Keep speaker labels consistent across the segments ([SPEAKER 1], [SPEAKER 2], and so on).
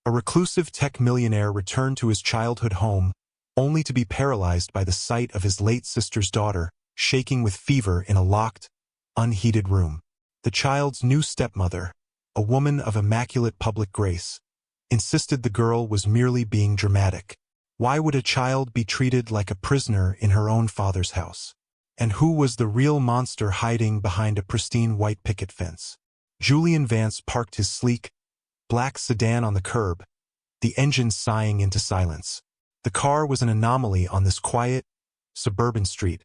[SPEAKER 1] A reclusive tech millionaire returned to his childhood home, only to be paralyzed by the sight of his late sister's daughter, shaking with fever in a locked, unheated room. The child's new stepmother, a woman of immaculate public grace, insisted the girl was merely being dramatic. Why would a child be treated like a prisoner in her own father's house? And who was the real monster hiding behind a pristine white picket fence? Julian Vance parked his sleek, black sedan on the curb, the engine sighing into silence. The car was an anomaly on this quiet, suburban street,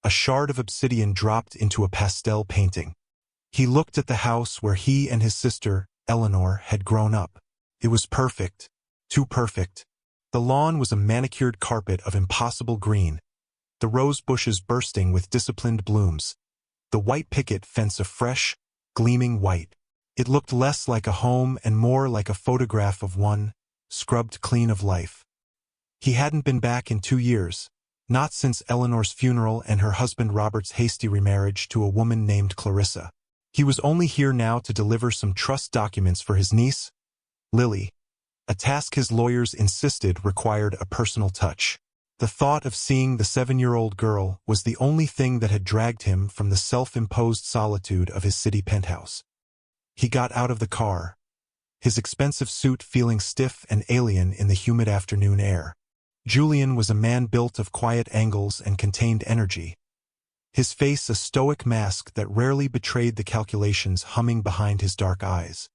[SPEAKER 1] a shard of obsidian dropped into a pastel painting. He looked at the house where he and his sister, Eleanor, had grown up. It was perfect, too perfect. The lawn was a manicured carpet of impossible green, the rose bushes bursting with disciplined blooms, the white picket fence a fresh, gleaming white. It looked less like a home and more like a photograph of one, scrubbed clean of life. He hadn't been back in 2 years, not since Eleanor's funeral and her husband Robert's hasty remarriage to a woman named Clarissa. He was only here now to deliver some trust documents for his niece, Lily, a task his lawyers insisted required a personal touch. The thought of seeing the 7-year-old girl was the only thing that had dragged him from the self-imposed solitude of his city penthouse. He got out of the car, his expensive suit feeling stiff and alien in the humid afternoon air. Julian was a man built of quiet angles and contained energy, his face a stoic mask that rarely betrayed the calculations humming behind his dark eyes.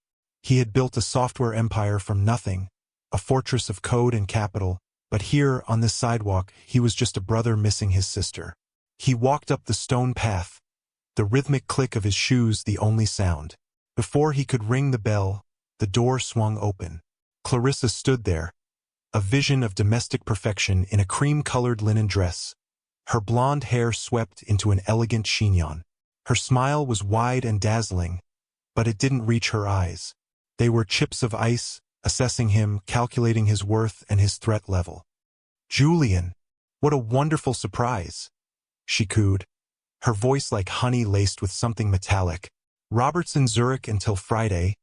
[SPEAKER 1] He had built a software empire from nothing, a fortress of code and capital, but here, on this sidewalk, he was just a brother missing his sister. He walked up the stone path, the rhythmic click of his shoes the only sound. Before he could ring the bell, the door swung open. Clarissa stood there, a vision of domestic perfection in a cream-colored linen dress, her blonde hair swept into an elegant chignon. Her smile was wide and dazzling, but it didn't reach her eyes. They were chips of ice, assessing him, calculating his worth and his threat level. "Julian, what a wonderful surprise," she cooed, her voice like honey laced with something metallic. "Robert's in Zurich until Friday,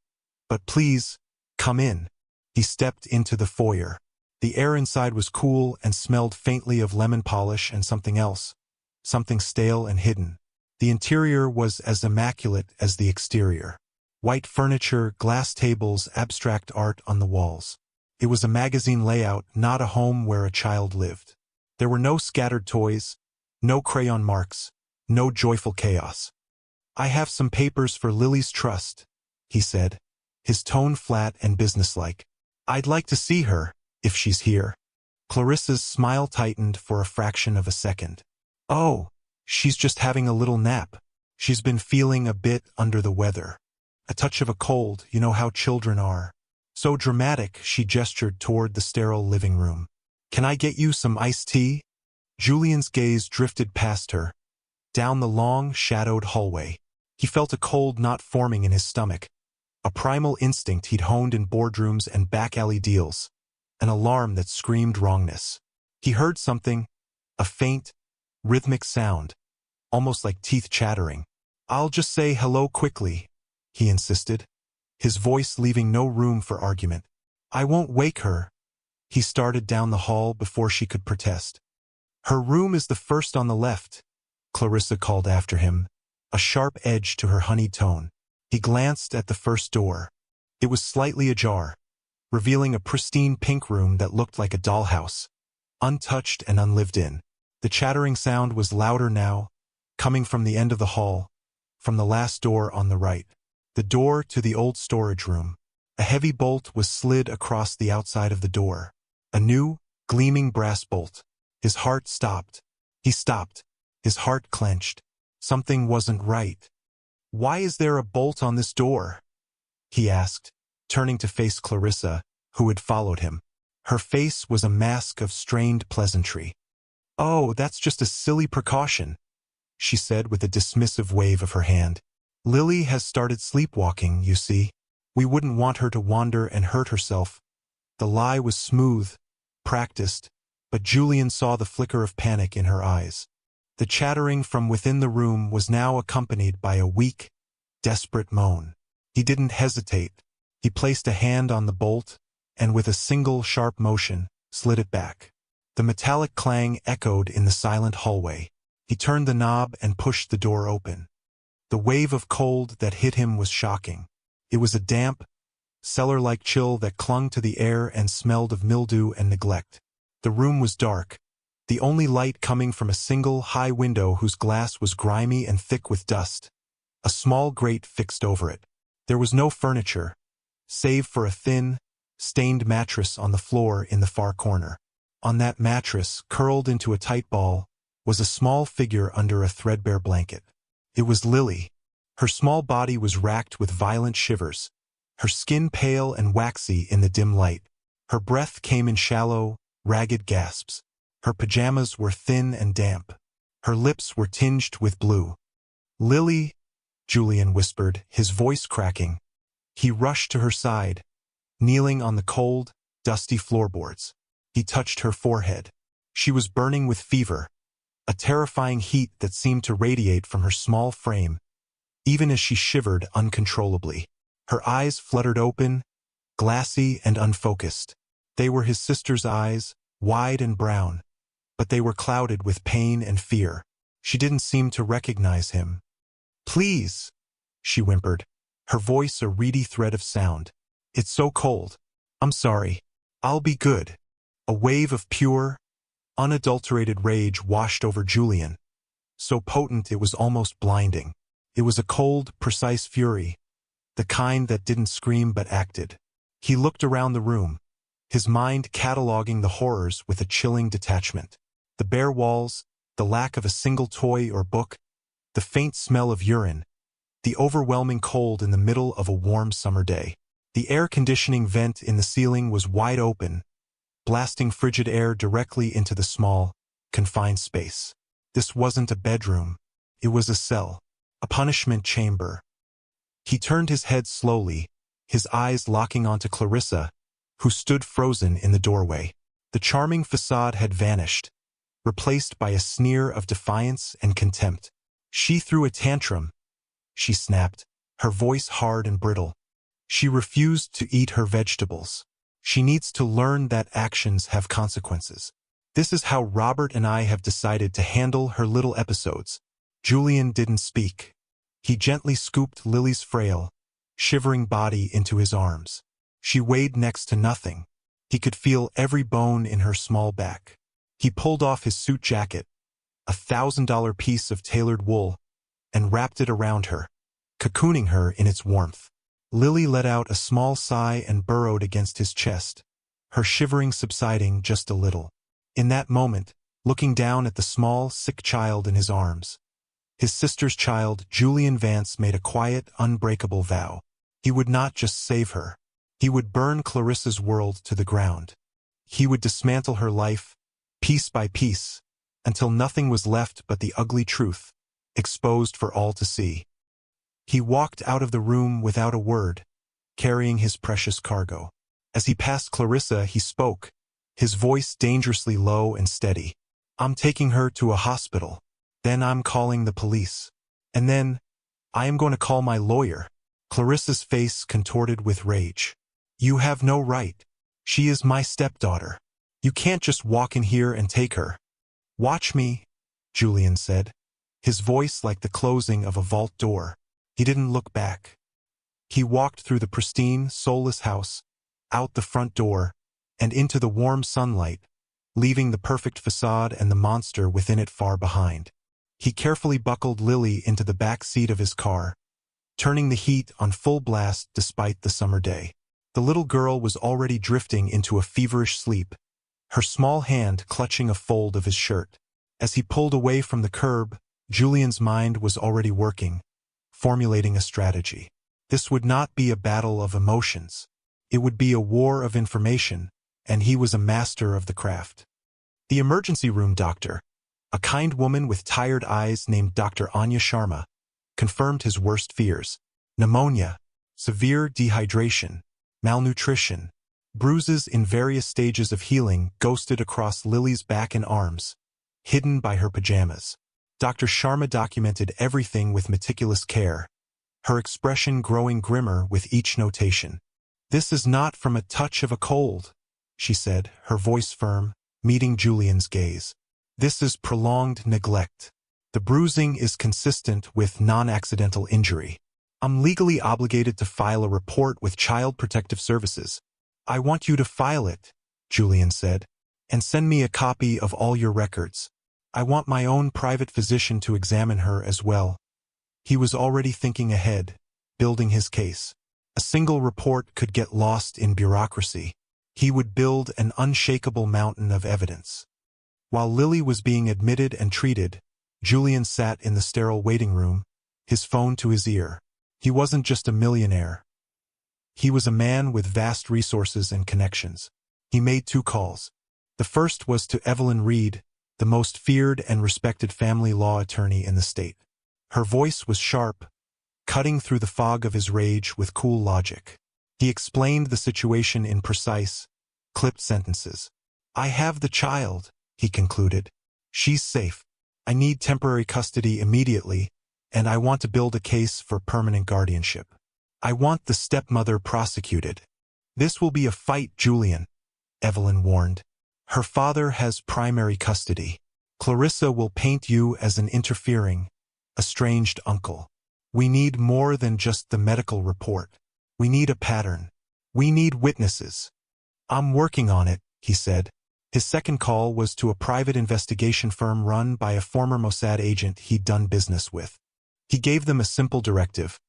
[SPEAKER 1] but please, come in." He stepped into the foyer. The air inside was cool and smelled faintly of lemon polish and something else, something stale and hidden. The interior was as immaculate as the exterior. White furniture, glass tables, abstract art on the walls. It was a magazine layout, not a home where a child lived. There were no scattered toys, no crayon marks, no joyful chaos. "I have some papers for Lily's trust," he said, his tone flat and businesslike. "I'd like to see her, if she's here." Clarissa's smile tightened for a fraction of a second. "Oh, she's just having a little nap. She's been feeling a bit under the weather. A touch of a cold, you know how children are." So dramatic, she gestured toward the sterile living room. "Can I get you some iced tea?" Julian's gaze drifted past her, down the long, shadowed hallway. He felt a cold knot forming in his stomach, a primal instinct he'd honed in boardrooms and back-alley deals, an alarm that screamed wrongness. He heard something, a faint, rhythmic sound, almost like teeth chattering. "I'll just say hello quickly," he insisted, his voice leaving no room for argument. "I won't wake her." He started down the hall before she could protest. "Her room is the first on the left," Clarissa called after him, a sharp edge to her honeyed tone. He glanced at the first door. It was slightly ajar, revealing a pristine pink room that looked like a dollhouse, untouched and unlived in. The chattering sound was louder now, coming from the end of the hall, from the last door on the right. The door to the old storage room. A heavy bolt was slid across the outside of the door. A new, gleaming brass bolt. His heart stopped. He stopped. His heart clenched. Something wasn't right. "Why is there a bolt on this door?" he asked, turning to face Clarissa, who had followed him. Her face was a mask of strained pleasantry. "Oh, that's just a silly precaution," she said with a dismissive wave of her hand. "Lily has started sleepwalking, you see. We wouldn't want her to wander and hurt herself." The lie was smooth, practiced, but Julian saw the flicker of panic in her eyes. The chattering from within the room was now accompanied by a weak, desperate moan. He didn't hesitate. He placed a hand on the bolt, and with a single sharp motion, slid it back. The metallic clang echoed in the silent hallway. He turned the knob and pushed the door open. The wave of cold that hit him was shocking. It was a damp, cellar-like chill that clung to the air and smelled of mildew and neglect. The room was dark, the only light coming from a single high window whose glass was grimy and thick with dust, a small grate fixed over it. There was no furniture, save for a thin, stained mattress on the floor in the far corner. On that mattress, curled into a tight ball, was a small figure under a threadbare blanket. It was Lily. Her small body was racked with violent shivers, her skin pale and waxy in the dim light. Her breath came in shallow, ragged gasps. Her pajamas were thin and damp. Her lips were tinged with blue. "Lily," Julian whispered, his voice cracking. He rushed to her side, kneeling on the cold, dusty floorboards. He touched her forehead. She was burning with fever, a terrifying heat that seemed to radiate from her small frame, even as she shivered uncontrollably. Her eyes fluttered open, glassy and unfocused. They were his sister's eyes, wide and brown, but they were clouded with pain and fear. She didn't seem to recognize him. "Please," she whimpered, her voice a reedy thread of sound. "It's so cold. I'm sorry. I'll be good." A wave of pure, unadulterated rage washed over Julian, so potent it was almost blinding. It was a cold, precise fury, the kind that didn't scream but acted. He looked around the room, his mind cataloging the horrors with a chilling detachment. The bare walls, the lack of a single toy or book, the faint smell of urine, the overwhelming cold in the middle of a warm summer day. The air conditioning vent in the ceiling was wide open, blasting frigid air directly into the small, confined space. This wasn't a bedroom. It was a cell, a punishment chamber. He turned his head slowly, his eyes locking onto Clarissa, who stood frozen in the doorway. The charming facade had vanished, replaced by a sneer of defiance and contempt. "She threw a tantrum," she snapped, her voice hard and brittle. "She refused to eat her vegetables. She needs to learn that actions have consequences. This is how Robert and I have decided to handle her little episodes." Julian didn't speak. He gently scooped Lily's frail, shivering body into his arms. She weighed next to nothing. He could feel every bone in her small back. He pulled off his suit jacket, a $1,000 piece of tailored wool, and wrapped it around her, cocooning her in its warmth. Lily let out a small sigh and burrowed against his chest, her shivering subsiding just a little. In that moment, looking down at the small, sick child in his arms, his sister's child, Julian Vance made a quiet, unbreakable vow. He would not just save her. He would burn Clarissa's world to the ground. He would dismantle her life, piece by piece, until nothing was left but the ugly truth, exposed for all to see. He walked out of the room without a word, carrying his precious cargo. As he passed Clarissa, he spoke, his voice dangerously low and steady. "I'm taking her to a hospital. Then I'm calling the police. And then, I am going to call my lawyer." Clarissa's face contorted with rage. "You have no right. She is my stepdaughter. You can't just walk in here and take her." "Watch me," Julian said, his voice like the closing of a vault door. He didn't look back. He walked through the pristine, soulless house, out the front door, and into the warm sunlight, leaving the perfect facade and the monster within it far behind. He carefully buckled Lily into the back seat of his car, turning the heat on full blast despite the summer day. The little girl was already drifting into a feverish sleep, her small hand clutching a fold of his shirt. As he pulled away from the curb, Julian's mind was already working, formulating a strategy. This would not be a battle of emotions. It would be a war of information, and he was a master of the craft. The emergency room doctor, a kind woman with tired eyes named Dr. Anya Sharma, confirmed his worst fears. Pneumonia, severe dehydration, malnutrition, bruises in various stages of healing ghosted across Lily's back and arms, hidden by her pajamas. Dr. Sharma documented everything with meticulous care, her expression growing grimmer with each notation. "This is not from a touch of a cold," she said, her voice firm, meeting Julian's gaze. "This is prolonged neglect. The bruising is consistent with non-accidental injury. I'm legally obligated to file a report with Child Protective Services." "I want you to file it," Julian said, "and send me a copy of all your records. I want my own private physician to examine her as well." He was already thinking ahead, building his case. A single report could get lost in bureaucracy. He would build an unshakable mountain of evidence. While Lily was being admitted and treated, Julian sat in the sterile waiting room, his phone to his ear. He wasn't just a millionaire. He was a man with vast resources and connections. He made 2 calls. The first was to Evelyn Reed, the most feared and respected family law attorney in the state. Her voice was sharp, cutting through the fog of his rage with cool logic. He explained the situation in precise, clipped sentences. "I have the child," he concluded. "She's safe. I need temporary custody immediately, and I want to build a case for permanent guardianship. I want the stepmother prosecuted." "This will be a fight, Julian," Evelyn warned. "Her father has primary custody. Clarissa will paint you as an interfering, estranged uncle. We need more than just the medical report. We need a pattern. We need witnesses." "I'm working on it," he said. His second call was to a private investigation firm run by a former Mossad agent he'd done business with. He gave them a simple directive.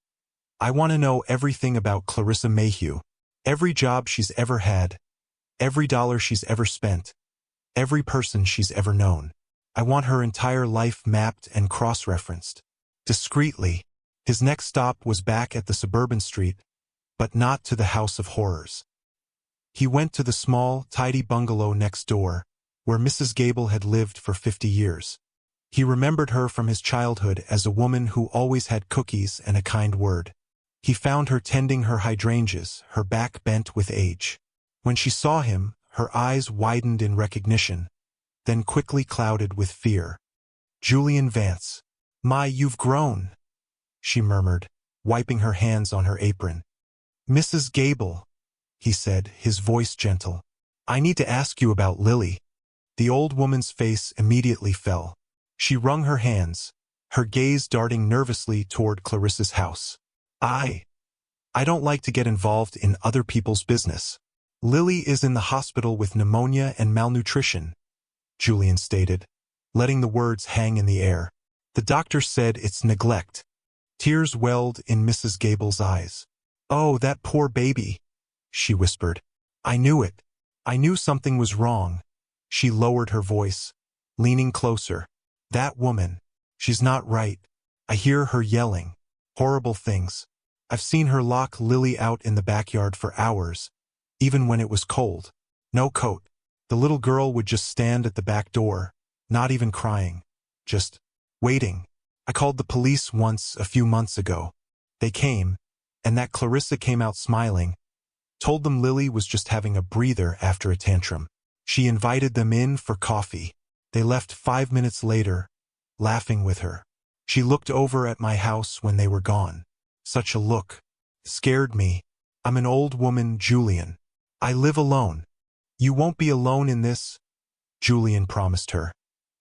[SPEAKER 1] "I want to know everything about Clarissa Mayhew, every job she's ever had, every dollar she's ever spent, every person she's ever known. I want her entire life mapped and cross-referenced, discreetly." His next stop was back at the suburban street, but not to the House of Horrors. He went to the small, tidy bungalow next door, where Mrs. Gable had lived for 50 years. He remembered her from his childhood as a woman who always had cookies and a kind word. He found her tending her hydrangeas, her back bent with age. When she saw him, her eyes widened in recognition, then quickly clouded with fear. "Julian Vance. My, you've grown," she murmured, wiping her hands on her apron. "Mrs. Gable," he said, his voice gentle. "I need to ask you about Lily." The old woman's face immediately fell. She wrung her hands, her gaze darting nervously toward Clarissa's house. I don't like to get involved in other people's business. Lily is in the hospital with pneumonia and malnutrition," Julian stated, letting the words hang in the air. "The doctor said it's neglect." Tears welled in Mrs. Gable's eyes. "Oh, that poor baby," she whispered. "I knew it. I knew something was wrong." She lowered her voice, leaning closer. "That woman, she's not right. I hear her yelling. Horrible things. I've seen her lock Lily out in the backyard for hours, even when it was cold. No coat. The little girl would just stand at the back door, not even crying, just waiting. I called the police once a few months ago. They came, and that Clarissa came out smiling, told them Lily was just having a breather after a tantrum. She invited them in for coffee. They left 5 minutes later, laughing with her. She looked over at my house when they were gone. Such a look. Scared me. I'm an old woman, Julian. I live alone. You won't be alone in this," Julian promised her,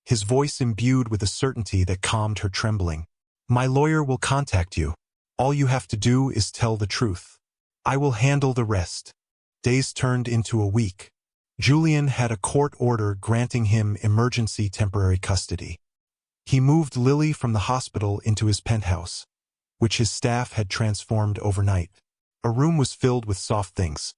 [SPEAKER 1] his voice imbued with a certainty that calmed her trembling. "My lawyer will contact you. All you have to do is tell the truth. I will handle the rest." Days turned into a week. Julian had a court order granting him emergency temporary custody. He moved Lily from the hospital into his penthouse, which his staff had transformed overnight. A room was filled with soft things.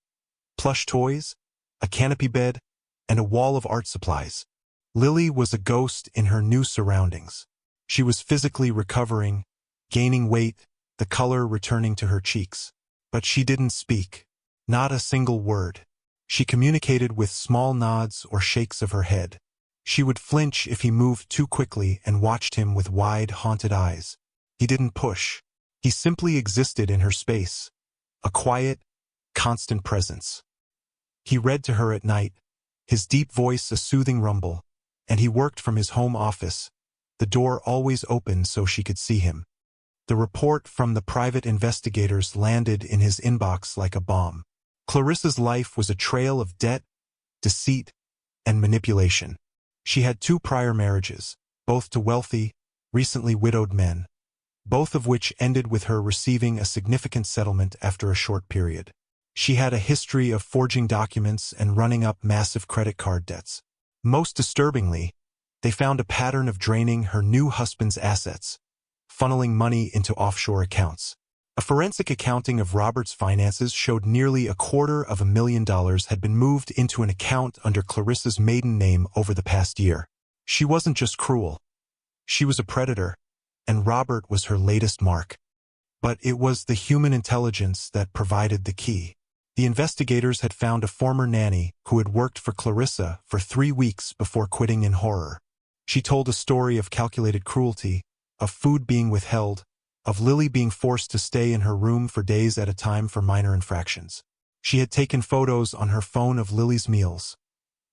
[SPEAKER 1] Plush toys, a canopy bed, and a wall of art supplies. Lily was a ghost in her new surroundings. She was physically recovering, gaining weight, the color returning to her cheeks. But she didn't speak. Not a single word. She communicated with small nods or shakes of her head. She would flinch if he moved too quickly and watched him with wide, haunted eyes. He didn't push. He simply existed in her space. A quiet, constant presence. He read to her at night, his deep voice a soothing rumble, and he worked from his home office, the door always open so she could see him. The report from the private investigators landed in his inbox like a bomb. Clarissa's life was a trail of debt, deceit, and manipulation. She had 2 prior marriages, both to wealthy, recently widowed men, both of which ended with her receiving a significant settlement after a short period. She had a history of forging documents and running up massive credit card debts. Most disturbingly, they found a pattern of draining her new husband's assets, funneling money into offshore accounts. A forensic accounting of Robert's finances showed nearly $250,000 had been moved into an account under Clarissa's maiden name over the past year. She wasn't just cruel. She was a predator, and Robert was her latest mark. But it was the human intelligence that provided the key. The investigators had found a former nanny who had worked for Clarissa for 3 weeks before quitting in horror. She told a story of calculated cruelty, of food being withheld, of Lily being forced to stay in her room for days at a time for minor infractions. She had taken photos on her phone of Lily's meals,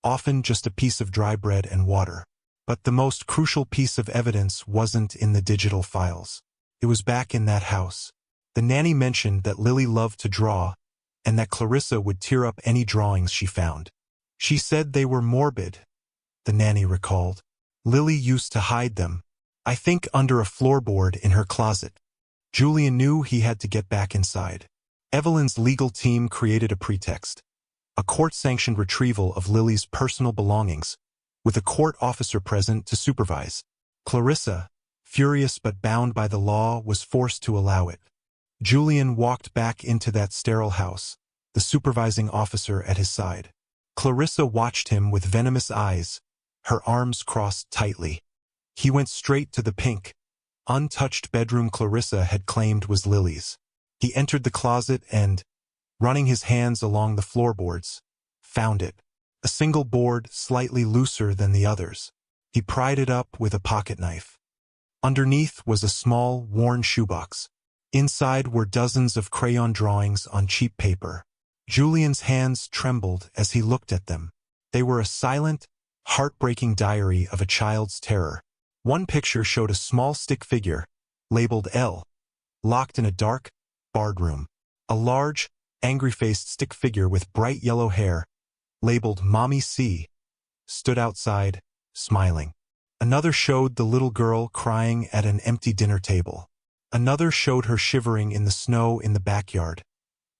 [SPEAKER 1] often just a piece of dry bread and water. But the most crucial piece of evidence wasn't in the digital files. It was back in that house. The nanny mentioned that Lily loved to draw, and that Clarissa would tear up any drawings she found. She said they were morbid, the nanny recalled. Lily used to hide them, I think under a floorboard in her closet. Julian knew he had to get back inside. Evelyn's legal team created a pretext, a court-sanctioned retrieval of Lily's personal belongings, with a court officer present to supervise. Clarissa, furious but bound by the law, was forced to allow it. Julian walked back into that sterile house, the supervising officer at his side. Clarissa watched him with venomous eyes, her arms crossed tightly. He went straight to the pink, untouched bedroom Clarissa had claimed was Lily's. He entered the closet and, running his hands along the floorboards, found it. A single board slightly looser than the others. He pried it up with a pocket knife. Underneath was a small, worn shoebox. Inside were dozens of crayon drawings on cheap paper. Julian's hands trembled as he looked at them. They were a silent, heartbreaking diary of a child's terror. One picture showed a small stick figure, labeled L, locked in a dark, barred room. A large, angry-faced stick figure with bright yellow hair, labeled Mommy C, stood outside, smiling. Another showed the little girl crying at an empty dinner table. Another showed her shivering in the snow in the backyard,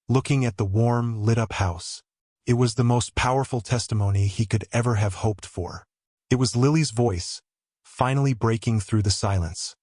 [SPEAKER 1] looking at the warm, lit-up house. It was the most powerful testimony he could ever have hoped for. It was Lily's voice, finally breaking through the silence.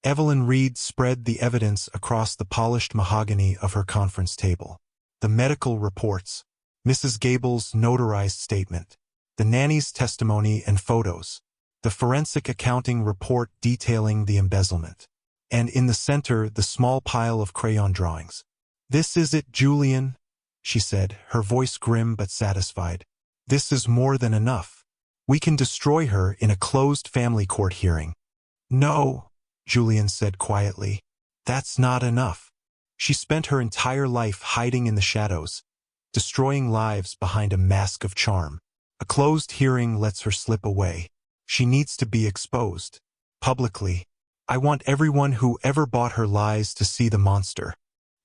[SPEAKER 1] Evelyn Reed spread the evidence across the polished mahogany of her conference table. The medical reports, Mrs. Gable's notarized statement, the nanny's testimony and photos, the forensic accounting report detailing the embezzlement, and in the center the small pile of crayon drawings. "This is it, Julian," she said, her voice grim but satisfied. "This is more than enough. We can destroy her in a closed family court hearing." "No," Julian said quietly. "That's not enough. She spent her entire life hiding in the shadows, destroying lives behind a mask of charm. A closed hearing lets her slip away. She needs to be exposed. Publicly. I want everyone who ever bought her lies to see the monster."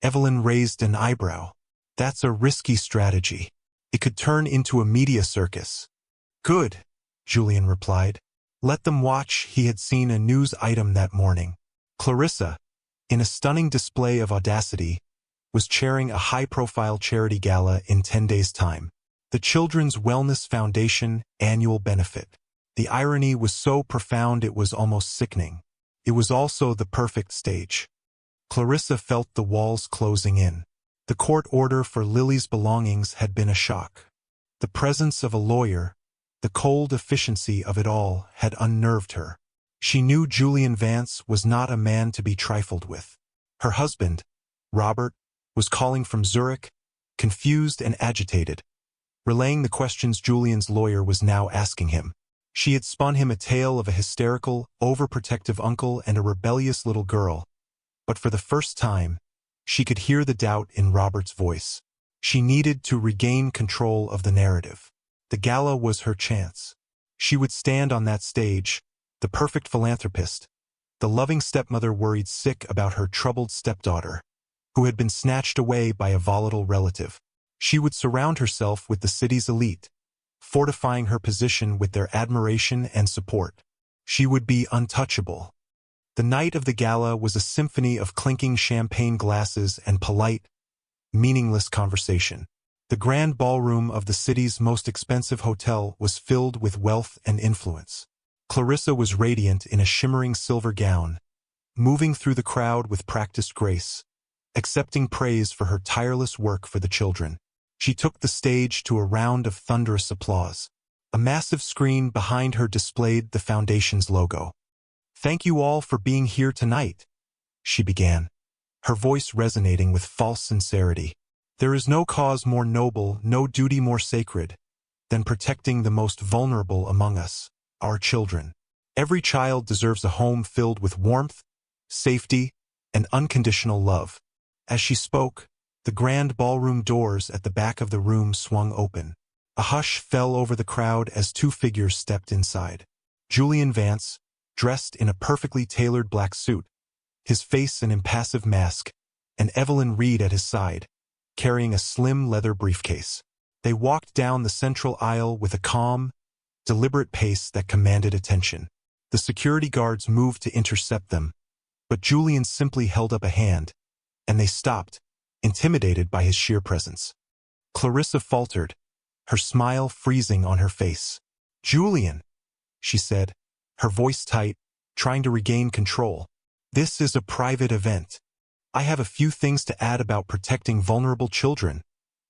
[SPEAKER 1] Evelyn raised an eyebrow. "That's a risky strategy. It could turn into a media circus." "Good," Julian replied. Let them watch. He had seen a news item that morning. Clarissa, in a stunning display of audacity, was chairing a high-profile charity gala in 10 days' time. The Children's Wellness Foundation annual benefit. The irony was so profound it was almost sickening. It was also the perfect stage. Clarissa felt the walls closing in. The court order for Lily's belongings had been a shock. The presence of a lawyer, the cold efficiency of it all, had unnerved her. She knew Julian Vance was not a man to be trifled with. Her husband, Robert, was calling from Zurich, confused and agitated, relaying the questions Julian's lawyer was now asking him. She had spun him a tale of a hysterical, overprotective uncle and a rebellious little girl, but for the first time, she could hear the doubt in Robert's voice. She needed to regain control of the narrative. The gala was her chance. She would stand on that stage, the perfect philanthropist, the loving stepmother worried sick about her troubled stepdaughter, who had been snatched away by a volatile relative. She would surround herself with the city's elite, fortifying her position with their admiration and support. She would be untouchable. The night of the gala was a symphony of clinking champagne glasses and polite, meaningless conversation. The grand ballroom of the city's most expensive hotel was filled with wealth and influence. Clarissa was radiant in a shimmering silver gown, moving through the crowd with practiced grace, accepting praise for her tireless work for the children. She took the stage to a round of thunderous applause. A massive screen behind her displayed the foundation's logo. "Thank you all for being here tonight," she began, her voice resonating with false sincerity. "There is no cause more noble, no duty more sacred, than protecting the most vulnerable among us, our children. Every child deserves a home filled with warmth, safety, and unconditional love." As she spoke, the grand ballroom doors at the back of the room swung open. A hush fell over the crowd as two figures stepped inside. Julian Vance, dressed in a perfectly tailored black suit, his face an impassive mask, and Evelyn Reed at his side, carrying a slim leather briefcase. They walked down the central aisle with a calm, deliberate pace that commanded attention. The security guards moved to intercept them, but Julian simply held up a hand, and they stopped, intimidated by his sheer presence. Clarissa faltered, her smile freezing on her face. "Julian," she said, her voice tight, trying to regain control. "This is a private event. I have a few things to add about protecting vulnerable children,"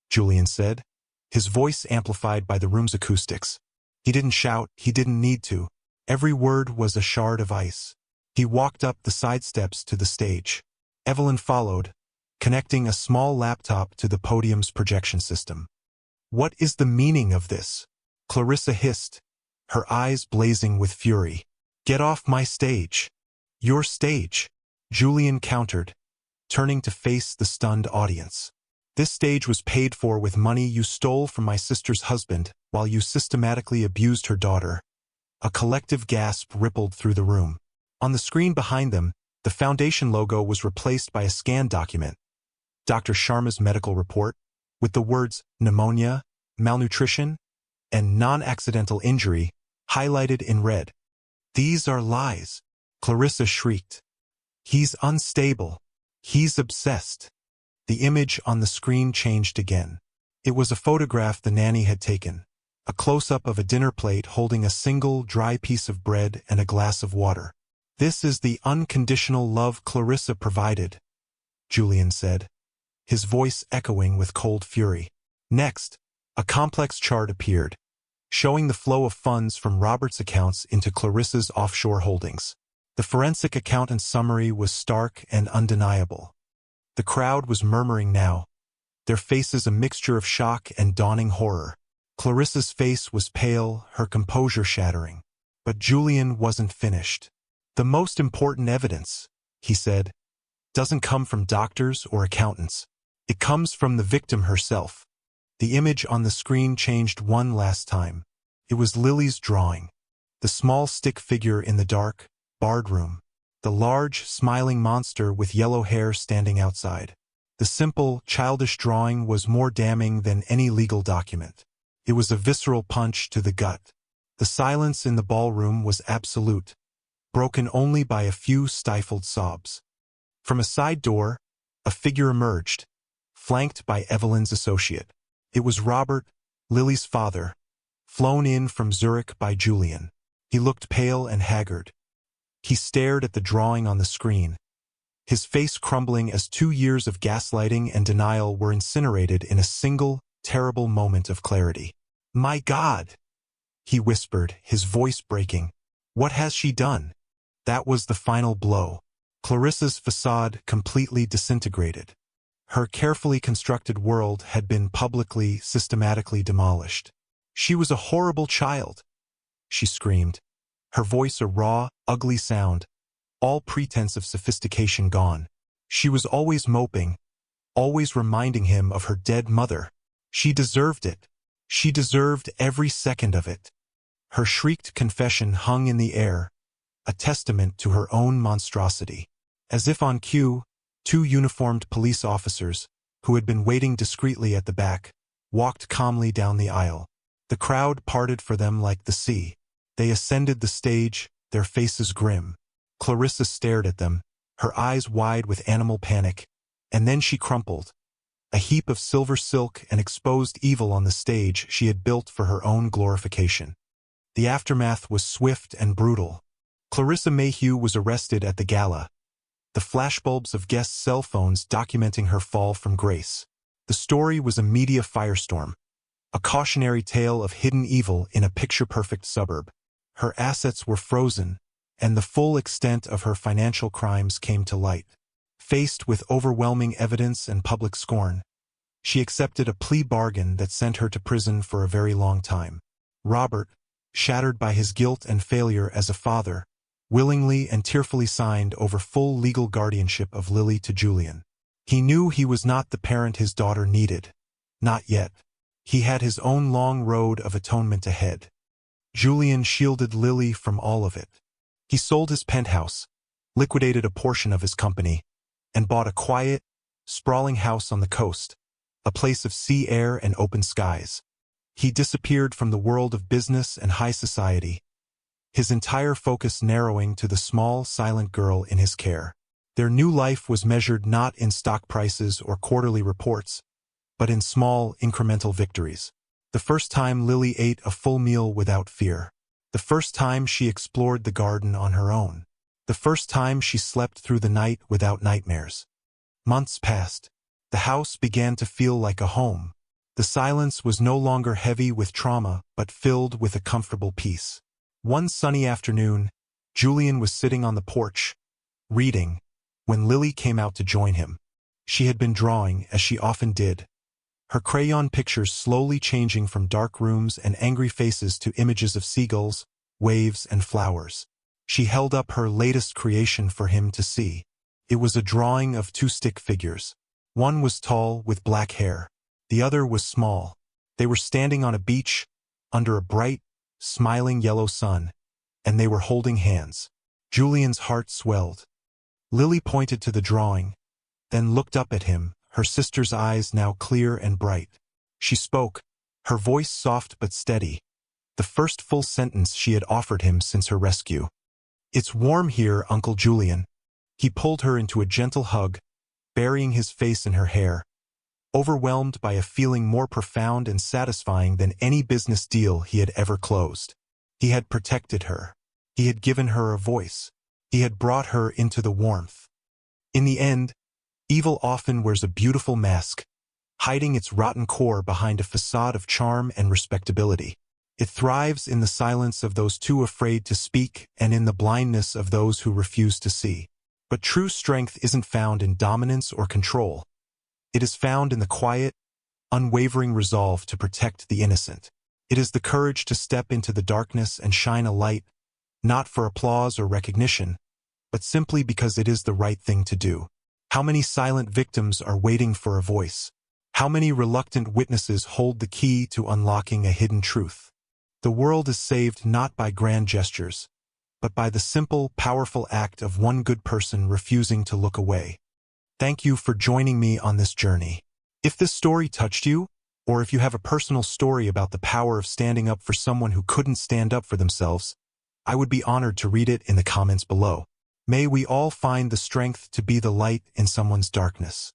[SPEAKER 1] Julian said, his voice amplified by the room's acoustics. He didn't shout, he didn't need to. Every word was a shard of ice. He walked up the side steps to the stage. Evelyn followed, connecting a small laptop to the podium's projection system. "What is the meaning of this?" Clarissa hissed, her eyes blazing with fury. "Get off my stage." "Your stage," Julian countered, turning to face the stunned audience. "This stage was paid for with money you stole from my sister's husband while you systematically abused her daughter." A collective gasp rippled through the room. On the screen behind them, the foundation logo was replaced by a scanned document, Dr. Sharma's medical report, with the words pneumonia, malnutrition, and non-accidental injury highlighted in red. "These are lies," Clarissa shrieked. "He's unstable. He's obsessed." The image on the screen changed again. It was a photograph the nanny had taken, a close-up of a dinner plate holding a single dry piece of bread and a glass of water. "This is the unconditional love Clarissa provided," Julian said, his voice echoing with cold fury. Next, a complex chart appeared, showing the flow of funds from Robert's accounts into Clarissa's offshore holdings. The forensic accountant's summary was stark and undeniable. The crowd was murmuring now, their faces a mixture of shock and dawning horror. Clarissa's face was pale, her composure shattering. But Julian wasn't finished. "The most important evidence," he said, "doesn't come from doctors or accountants. It comes from the victim herself." The image on the screen changed one last time. It was Lily's drawing. The small stick figure in the dark, barred room. The large, smiling monster with yellow hair standing outside. The simple, childish drawing was more damning than any legal document. It was a visceral punch to the gut. The silence in the ballroom was absolute, broken only by a few stifled sobs. From a side door, a figure emerged, flanked by Evelyn's associate. It was Robert, Lily's father, flown in from Zurich by Julian. He looked pale and haggard. He stared at the drawing on the screen, his face crumbling as 2 years of gaslighting and denial were incinerated in a single, terrible moment of clarity. "My God!" he whispered, his voice breaking. "What has she done?" That was the final blow. Clarissa's facade completely disintegrated. Her carefully constructed world had been publicly, systematically demolished. "She was a horrible child," she screamed, her voice a raw, ugly sound, all pretense of sophistication gone. "She was always moping, always reminding him of her dead mother. She deserved it. She deserved every second of it." Her shrieked confession hung in the air, a testament to her own monstrosity. As if on cue, 2 uniformed police officers, who had been waiting discreetly at the back, walked calmly down the aisle. The crowd parted for them like the sea. They ascended the stage, their faces grim. Clarissa stared at them, her eyes wide with animal panic, and then she crumpled. A heap of silver silk and exposed evil on the stage she had built for her own glorification. The aftermath was swift and brutal. Clarissa Mayhew was arrested at the gala, the flashbulbs of guests' cell phones documenting her fall from grace. The story was a media firestorm, a cautionary tale of hidden evil in a picture-perfect suburb. Her assets were frozen, and the full extent of her financial crimes came to light. Faced with overwhelming evidence and public scorn, she accepted a plea bargain that sent her to prison for a very long time. Robert, shattered by his guilt and failure as a father, willingly and tearfully signed over full legal guardianship of Lily to Julian. He knew he was not the parent his daughter needed. Not yet. He had his own long road of atonement ahead. Julian shielded Lily from all of it. He sold his penthouse, liquidated a portion of his company, and bought a quiet, sprawling house on the coast, a place of sea air and open skies. He disappeared from the world of business and high society, his entire focus narrowing to the small, silent girl in his care. Their new life was measured not in stock prices or quarterly reports, but in small, incremental victories. The first time Lily ate a full meal without fear. The first time she explored the garden on her own. The first time she slept through the night without nightmares. Months passed. The house began to feel like a home. The silence was no longer heavy with trauma, but filled with a comfortable peace. One sunny afternoon, Julian was sitting on the porch, reading, when Lily came out to join him. She had been drawing, as she often did, her crayon pictures slowly changing from dark rooms and angry faces to images of seagulls, waves, and flowers. She held up her latest creation for him to see. It was a drawing of two stick figures. One was tall, with black hair. The other was small. They were standing on a beach, under a bright, smiling yellow sun, and they were holding hands. Julian's heart swelled. Lily pointed to the drawing, then looked up at him, her sister's eyes now clear and bright. She spoke, her voice soft but steady, the first full sentence she had offered him since her rescue. "It's warm here, Uncle Julian." He pulled her into a gentle hug, burying his face in her hair, overwhelmed by a feeling more profound and satisfying than any business deal he had ever closed. He had protected her. He had given her a voice. He had brought her into the warmth. In the end, evil often wears a beautiful mask, hiding its rotten core behind a facade of charm and respectability. It thrives in the silence of those too afraid to speak and in the blindness of those who refuse to see. But true strength isn't found in dominance or control. It is found in the quiet, unwavering resolve to protect the innocent. It is the courage to step into the darkness and shine a light, not for applause or recognition, but simply because it is the right thing to do. How many silent victims are waiting for a voice? How many reluctant witnesses hold the key to unlocking a hidden truth? The world is saved not by grand gestures, but by the simple, powerful act of one good person refusing to look away. Thank you for joining me on this journey. If this story touched you, or if you have a personal story about the power of standing up for someone who couldn't stand up for themselves, I would be honored to read it in the comments below. May we all find the strength to be the light in someone's darkness.